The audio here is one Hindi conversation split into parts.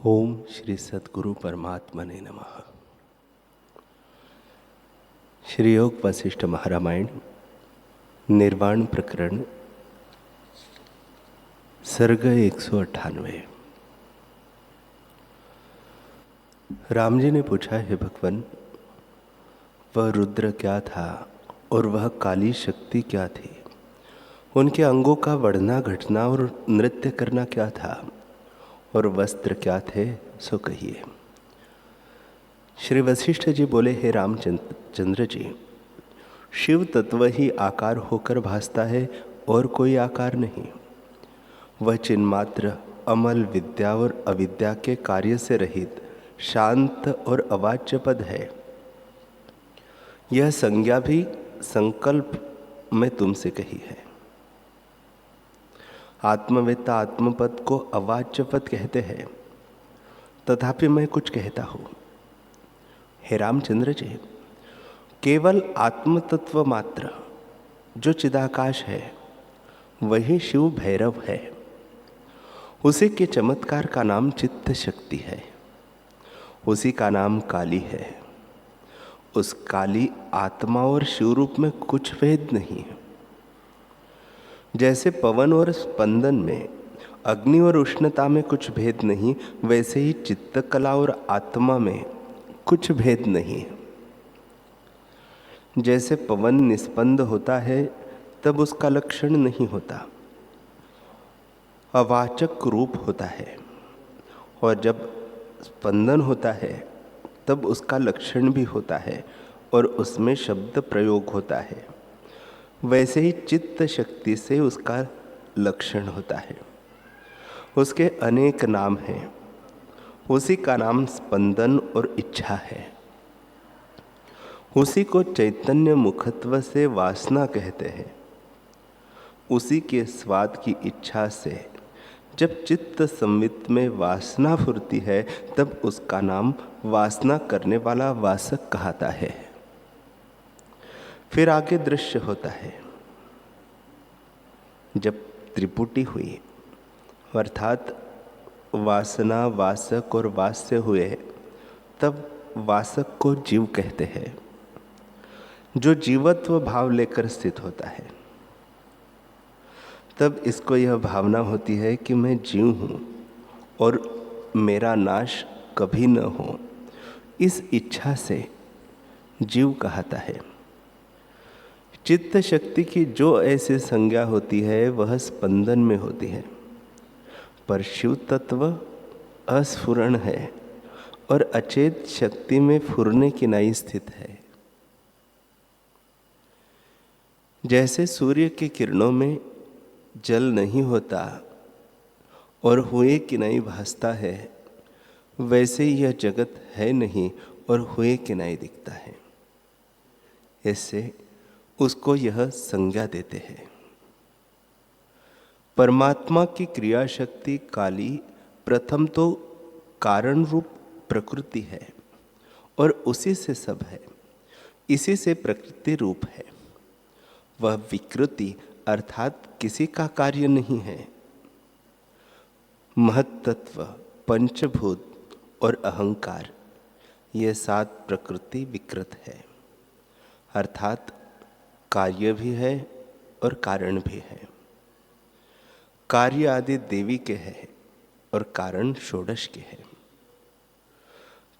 ओम श्री सद्गुरु परमात्मने नमः। श्री योग वशिष्ठ महारामायण निर्वाण प्रकरण सर्ग 198। राम जी ने पूछा, हे भगवान, वह रुद्र क्या था और वह काली शक्ति क्या थी? उनके अंगों का बढ़ना घटना और नृत्य करना क्या था और वस्त्र क्या थे, सो कहिए। श्री वशिष्ठ जी बोले, हे रामचंद्र जी, शिव तत्व ही आकार होकर भासता है और कोई आकार नहीं। वह चिन्मात्र अमल विद्या और अविद्या के कार्य से रहित शांत और अवाच्य पद है। यह संज्ञा भी संकल्प में तुमसे कही है। आत्मवेत्ता आत्मपद को अवाच्य पद कहते हैं, तथापि मैं कुछ कहता हूं। हे रामचंद्र जी, केवल आत्म तत्व मात्र जो चिदाकाश है वही शिव भैरव है। उसी के चमत्कार का नाम चित्त शक्ति है। उसी का नाम काली है। उस काली आत्मा और शिव रूप में कुछ भेद नहीं है। जैसे पवन और स्पंदन में, अग्नि और उष्णता में कुछ भेद नहीं, वैसे ही चित्त कला और आत्मा में कुछ भेद नहीं है। जैसे पवन निस्पंद होता है तब उसका लक्षण नहीं होता, अवाचक रूप होता है, और जब स्पंदन होता है तब उसका लक्षण भी होता है और उसमें शब्द प्रयोग होता है। वैसे ही चित्त शक्ति से उसका लक्षण होता है। उसके अनेक नाम हैं। उसी का नाम स्पंदन और इच्छा है। उसी को चैतन्य मुखत्व से वासना कहते हैं। उसी के स्वाद की इच्छा से जब चित्त संवित में वासना फुरती है तब उसका नाम वासना करने वाला वासक कहता है। फिर आगे दृश्य होता है। जब त्रिपुटी हुई, अर्थात वासना, वासक और वास्य हुए, तब वासक को जीव कहते हैं, जो जीवत्व भाव लेकर स्थित होता है। तब इसको यह भावना होती है कि मैं जीव हूँ और मेरा नाश कभी न हो। इस इच्छा से जीव कहता है। चित्त शक्ति की जो ऐसी संज्ञा होती है वह स्पंदन में होती है, पर शिव तत्व अस्फुरण है और अचेत शक्ति में फुरने की नाई स्थित है। जैसे सूर्य की किरणों में जल नहीं होता और हुए कि नहीं भासता है, वैसे ही यह जगत है नहीं और हुए कि नहीं दिखता है। इससे उसको यह संज्ञा देते हैं। परमात्मा की क्रिया शक्ति काली प्रथम तो कारण रूप प्रकृति है और उसी से सब है। इसी से प्रकृति रूप है। वह विकृति अर्थात किसी का कार्य नहीं है। महत्तत्व, पंचभूत और अहंकार, ये 7 प्रकृति विकृत है, अर्थात कार्य भी है और कारण भी है। कार्य आदि देवी के है और कारण षोडश के है।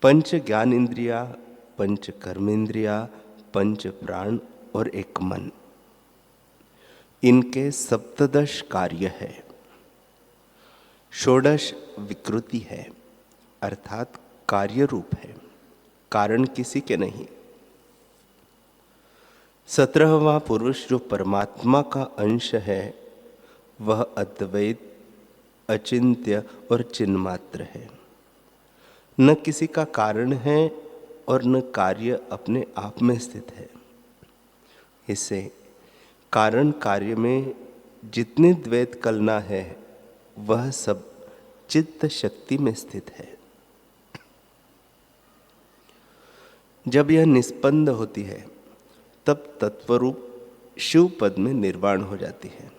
पंच ज्ञान इंद्रिया, पंच कर्म इंद्रिया, पंच प्राण और एक मन, इनके सप्तदश कार्य है। षोडश विकृति है, अर्थात कार्य रूप है, कारण किसी के नहीं। 17वां पुरुष जो परमात्मा का अंश है वह अद्वैत, अचिंत्य और चिन्मात्र है। न किसी का कारण है और न कार्य अपने आप में स्थित है। इससे कारण कार्य में जितनी द्वैत कलना है वह सब चित्त शक्ति में स्थित है। जब यह निस्पंद होती है तब तत्वरूप शिव पद में निर्वाण हो जाती है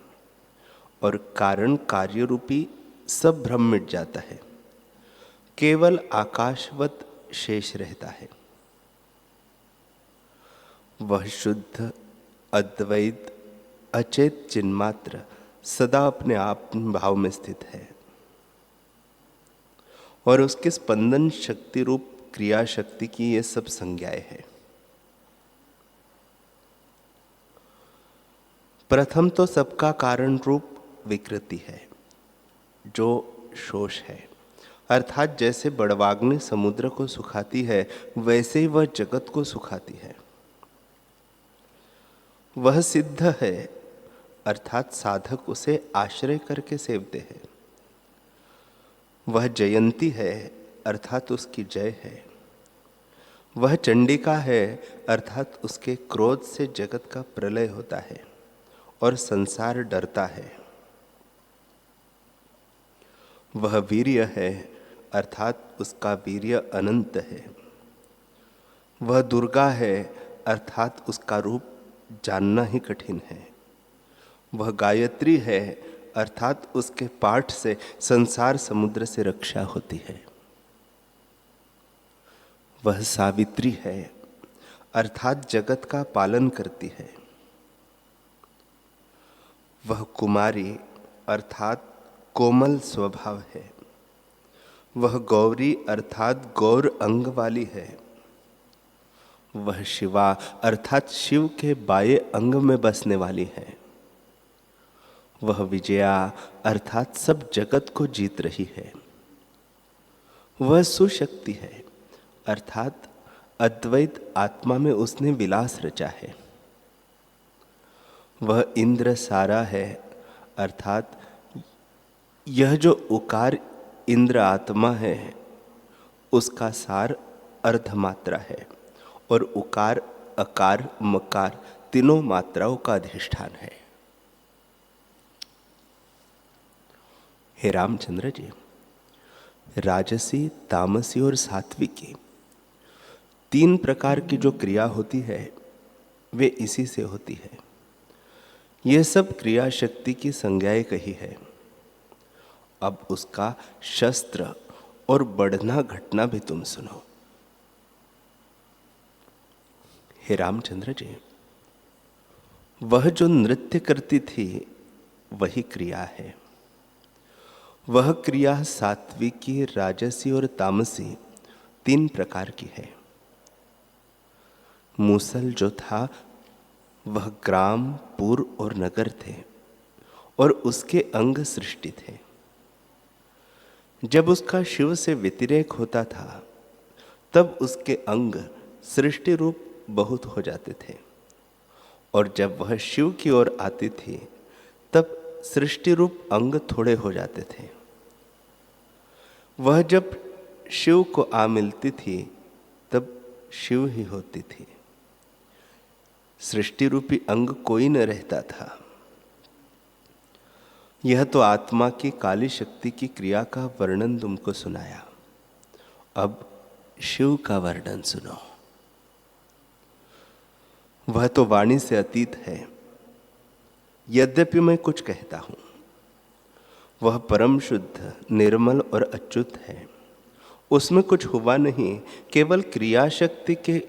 और कारण कार्य रूपी सब भ्रम मिट जाता है। केवल आकाशवत शेष रहता है। वह शुद्ध अद्वैत अचेत चिन्मात्र सदा अपने आप भाव में स्थित है और उसके स्पंदन शक्ति रूप क्रिया शक्ति की ये सब संज्ञाएं हैं। प्रथम तो सबका कारण रूप विकृति है, जो शोष है, अर्थात जैसे बड़वाग्नि समुद्र को सुखाती है वैसे ही वह जगत को सुखाती है। वह सिद्ध है, अर्थात साधक उसे आश्रय करके सेवते हैं। वह जयंती है, अर्थात उसकी जय है। वह चंडिका है, अर्थात उसके क्रोध से जगत का प्रलय होता है और संसार डरता है। वह वीर्य है, अर्थात उसका वीर्य अनंत है। वह दुर्गा है, अर्थात उसका रूप जानना ही कठिन है। वह गायत्री है, अर्थात उसके पाठ से संसार समुद्र से रक्षा होती है। वह सावित्री है, अर्थात जगत का पालन करती है। वह कुमारी, अर्थात कोमल स्वभाव है। वह गौरी, अर्थात गौर अंग वाली है। वह शिवा, अर्थात शिव के बाएं अंग में बसने वाली है। वह विजया, अर्थात सब जगत को जीत रही है। वह सुशक्ति है, अर्थात अद्वैत आत्मा में उसने विलास रचा है। वह इंद्र सारा है, अर्थात यह जो उकार इंद्र आत्मा है उसका सार अर्धमात्रा है और उकार अकार मकार तीनों मात्राओं का अधिष्ठान है। हे रामचंद्र जी, राजसी, तामसी और सात्विकी तीन प्रकार की जो क्रिया होती है वे इसी से होती है। यह सब क्रिया शक्ति की संज्ञाएं कही है। अब उसका शस्त्र और बढ़ना घटना भी तुम सुनो। हे रामचंद्र जी, वह जो नृत्य करती थी वही क्रिया है। वह क्रिया सात्विकी, राजसी और तामसी तीन प्रकार की है। मूसल जो था वह ग्राम, पुर और नगर थे और उसके अंग सृष्टि थे। जब उसका शिव से व्यतिरेक होता था तब उसके अंग सृष्टि रूप बहुत हो जाते थे और जब वह शिव की ओर आती थी तब सृष्टि रूप अंग थोड़े हो जाते थे। वह जब शिव को आ मिलती थी तब शिव ही होती थी। सृष्टि रूपी अंग कोई न रहता था। यह तो आत्मा की काली शक्ति की क्रिया का वर्णन तुमको सुनाया। अब शिव का वर्णन सुनो। वह तो वाणी से अतीत है, यद्यपि मैं कुछ कहता हूं। वह परम शुद्ध, निर्मल और अच्युत है। उसमें कुछ हुआ नहीं, केवल क्रिया शक्ति के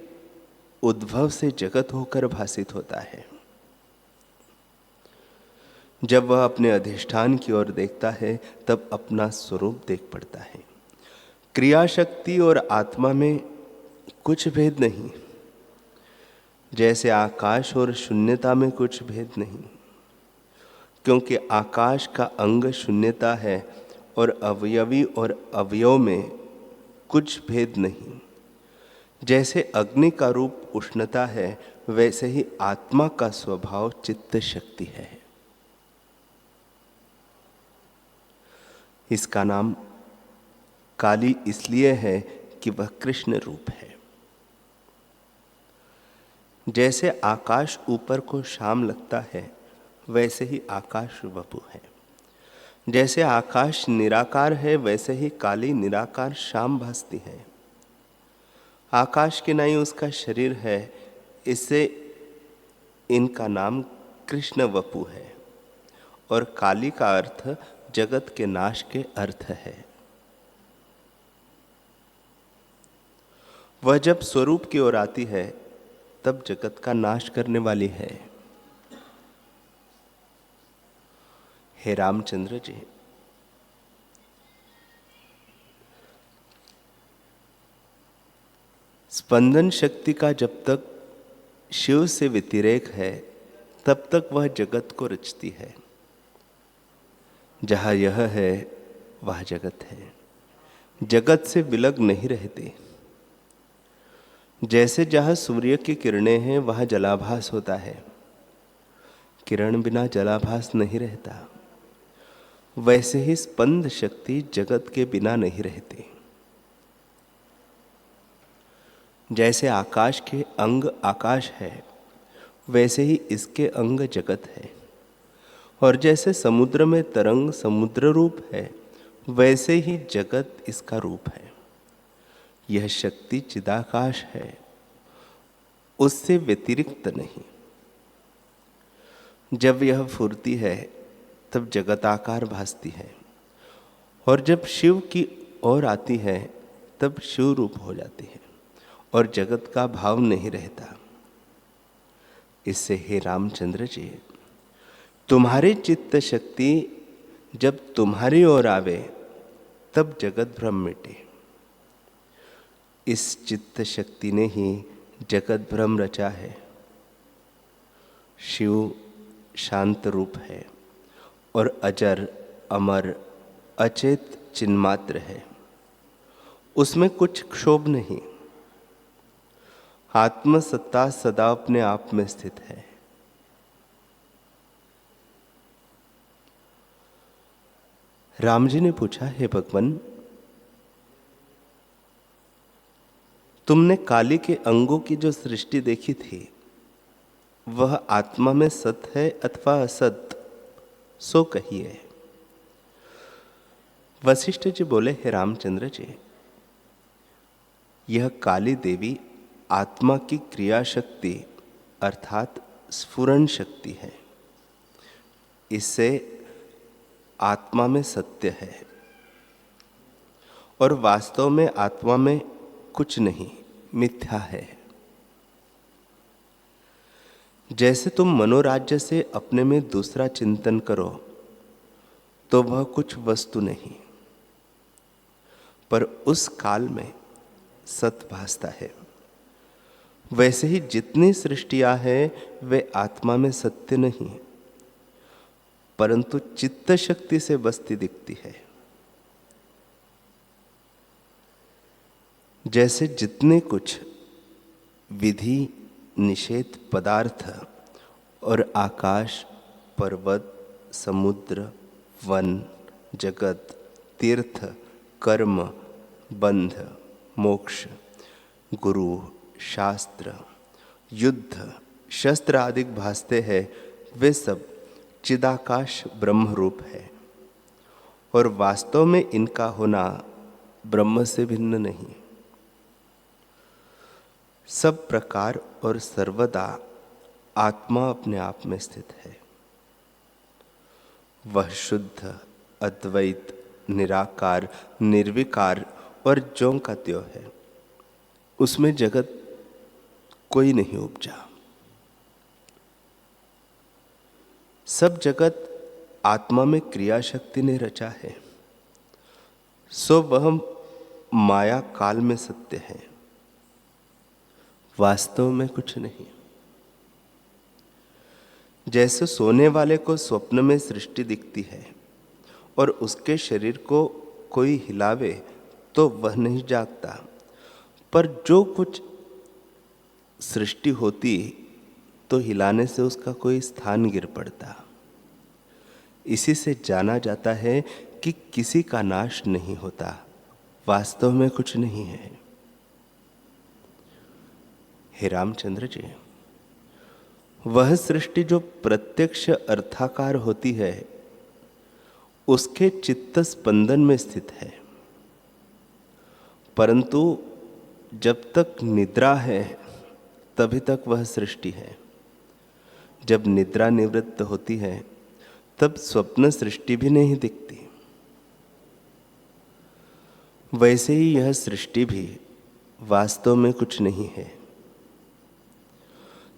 उद्भव से जगत होकर भासित होता है। जब वह अपने अधिष्ठान की ओर देखता है तब अपना स्वरूप देख पड़ता है। क्रिया शक्ति और आत्मा में कुछ भेद नहीं, जैसे आकाश और शून्यता में कुछ भेद नहीं, क्योंकि आकाश का अंग शून्यता है और अवयवी और अवयव में कुछ भेद नहीं। जैसे अग्नि का रूप उष्णता है वैसे ही आत्मा का स्वभाव चित्त शक्ति है। इसका नाम काली इसलिए है कि वह कृष्ण रूप है। जैसे आकाश ऊपर को शाम लगता है वैसे ही आकाश वपु है। जैसे आकाश निराकार है वैसे ही काली निराकार शाम भासती है। आकाश की नाई उसका शरीर है, इससे इनका नाम कृष्ण वपु है और काली का अर्थ जगत के नाश के अर्थ है। वह जब स्वरूप की ओर आती है तब जगत का नाश करने वाली है। हे रामचंद्र जी, स्पंदन शक्ति का जब तक शिव से व्यतिरेक है तब तक वह जगत को रचती है। जहां यह है वह जगत है, जगत से विलग नहीं रहते। जैसे जहां सूर्य की किरणें हैं वहां जलाभास होता है, किरण बिना जलाभास नहीं रहता। वैसे ही स्पंद शक्ति जगत के बिना नहीं रहती। जैसे आकाश के अंग आकाश है, वैसे ही इसके अंग जगत है। और जैसे समुद्र में तरंग समुद्र रूप है, वैसे ही जगत इसका रूप है। यह शक्ति चिदाकाश है, उससे व्यतिरिक्त नहीं। जब यह फुरती है तब जगताकार भासती है, और जब शिव की ओर आती है तब शिव रूप हो जाती है, और जगत का भाव नहीं रहता। इससे हे रामचंद्र जी, तुम्हारी चित्त शक्ति जब तुम्हारी ओर आवे तब जगत भ्रम मिटे। इस चित्त शक्ति ने ही जगत भ्रम रचा है। शिव शांत रूप है और अजर अमर अचेत चिन्मात्र है। उसमें कुछ क्षोभ नहीं। आत्मसत्ता सदा अपने आप में स्थित है। राम जी ने पूछा, हे भगवान, तुमने काली के अंगों की जो सृष्टि देखी थी वह आत्मा में सत है अथवा असत, सो कहिए। वशिष्ठ जी बोले, हे रामचंद्र जी, यह काली देवी आत्मा की क्रिया शक्ति अर्थात स्फुरण शक्ति है। इससे आत्मा में सत्य है, और वास्तव में आत्मा में कुछ नहीं, मिथ्या है। जैसे तुम मनोराज्य से अपने में दूसरा चिंतन करो तो वह कुछ वस्तु नहीं, पर उस काल में सत भासता है। वैसे ही जितनी सृष्टियां हैं वे आत्मा में सत्य नहीं, परंतु चित्त शक्ति से बसती दिखती है। जैसे जितने कुछ विधि निषेध पदार्थ और आकाश, पर्वत, समुद्र, वन, जगत, तीर्थ, कर्म, बंध, मोक्ष, गुरु, शास्त्र, युद्ध, शस्त्र आदि भासते हैं, वे सब चिदाकाश ब्रह्म रूप है, और वास्तव में इनका होना ब्रह्म से भिन्न नहीं। सब प्रकार और सर्वदा आत्मा अपने आप में स्थित है। वह शुद्ध, अद्वैत, निराकार, निर्विकार और ज्यों का त्यों है। उसमें जगत कोई नहीं उपजा। सब जगत आत्मा में क्रिया शक्ति ने रचा है, सो वह माया काल में सत्य है, वास्तव में कुछ नहीं। जैसे सोने वाले को स्वप्न में सृष्टि दिखती है और उसके शरीर को कोई हिलावे तो वह नहीं जागता, पर जो कुछ सृष्टि होती तो हिलाने से उसका कोई स्थान गिर पड़ता। इसी से जाना जाता है कि किसी का नाश नहीं होता, वास्तव में कुछ नहीं है। हे रामचंद्र जी, वह सृष्टि जो प्रत्यक्ष अर्थाकार होती है उसके चित्त स्पंदन में स्थित है, परंतु जब तक निद्रा है तभी तक वह सृष्टि है। जब निद्रा निवृत्त होती है तब स्वप्न सृष्टि भी नहीं दिखती। वैसे ही यह सृष्टि भी वास्तव में कुछ नहीं है,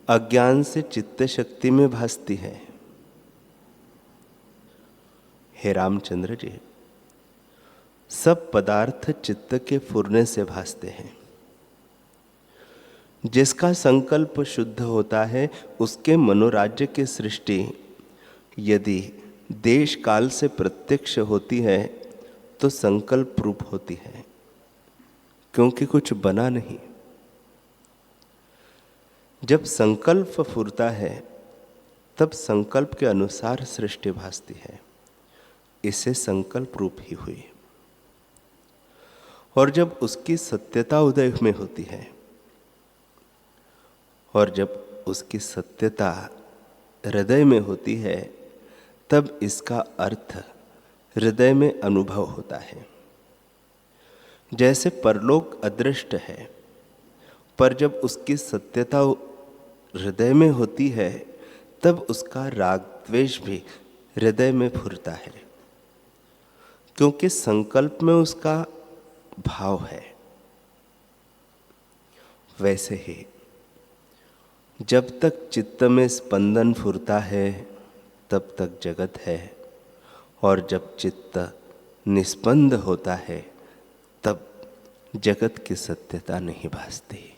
अज्ञान से चित्त शक्ति में भासती है। हे रामचंद्र जी, सब पदार्थ चित्त के फुरने से भासते हैं। जिसका संकल्प शुद्ध होता है उसके मनोराज्य की सृष्टि यदि देश काल से प्रत्यक्ष होती है तो संकल्प रूप होती है, क्योंकि कुछ बना नहीं। जब संकल्प फुरता है तब संकल्प के अनुसार सृष्टि भासती है, इसे संकल्प रूप ही हुई। और जब उसकी सत्यता उदय में होती है और जब उसकी सत्यता हृदय में होती है तब इसका अर्थ हृदय में अनुभव होता है। जैसे परलोक अदृष्ट है, पर जब उसकी सत्यता हृदय में होती है तब उसका राग द्वेष भी हृदय में फुरता है, क्योंकि संकल्प में उसका भाव है। वैसे ही जब तक चित्त में स्पंदन फुरता है तब तक जगत है, और जब चित्त निस्पंद होता है तब जगत की सत्यता नहीं भासती।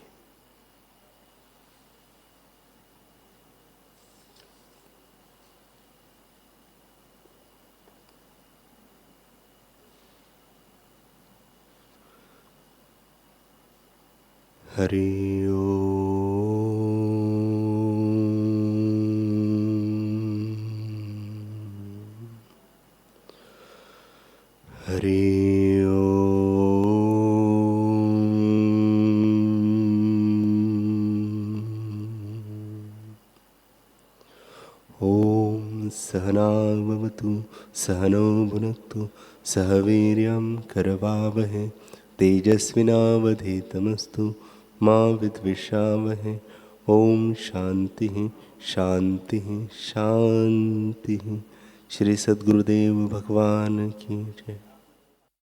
हरि ओम। हरि ओम। ओम सहना भवतु सहनौ भुनक्तु सह वीर्यं करवावहै तेजस्विनावधीतमस्तु मा विद्विषावहै। ओम शांति शांति शांति। श्री सद्गुरुदेव भगवान की जय।